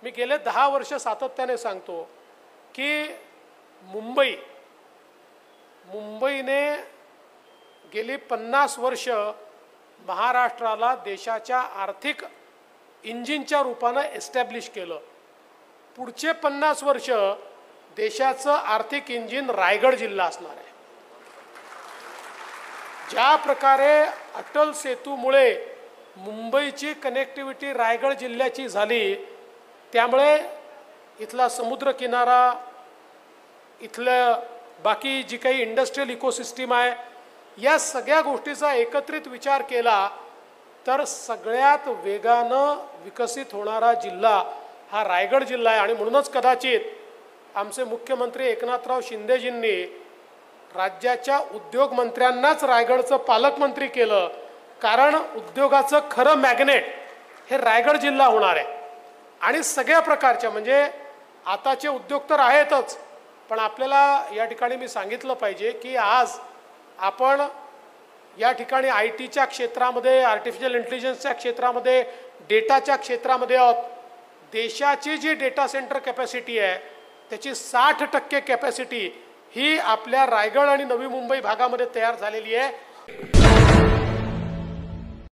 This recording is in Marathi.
मी गेले 10 वर्ष सातत्याने सांगतो की मुंबईने गेली 50 वर्ष महाराष्ट्राला देशाच्या आर्थिक इंजिनच्या रूपाने एस्टॅब्लिश केलं। पुढचे 50 वर्ष देशाचं आर्थिक इंजिन रायगड जिल्हा असणार आहे। ज्या प्रकारे अटल सेतूमुळे मुंबईची कनेक्टिव्हिटी रायगड जिल्ह्याची झाली, त्यामुळे इथला समुद्र किनारा, इथलं बाकी जी काही इंडस्ट्रियल इकोसिस्टम आहे, या सगळ्या गोष्टीचा एकत्रित विचार केला तर सगळ्यात वेगानं विकसित होणारा जिल्हा हा रायगड जिल्हा आहे। आणि म्हणूनच कदाचित आमचे मुख्यमंत्री एकनाथराव शिंदेजींनी राज्याच्या उद्योग मंत्र्यांनाच रायगडचं पालकमंत्री केलं, कारण उद्योगाचं खरं मॅग्नेट हे रायगड जिल्हा होणार आहे। आणि सगळ्या प्रकारच्या, म्हणजे आताचे उद्योग तर आहेतच, पण आपल्याला या ठिकाणी मी सांगितलं पाहिजे की आज आपण या ठिकाणी आयटीच्या क्षेत्रामध्ये, आर्टिफिशियल इंटेलिजन्सच्या क्षेत्रामध्ये, डेटाच्या क्षेत्रामध्ये आहोत। देशाची जी डेटा सेंटर कॅपॅसिटी आहे त्याची 60% कॅपॅसिटी ही आपल्या रायगड आणि नवी मुंबई भागामध्ये तयार झालेली आहे।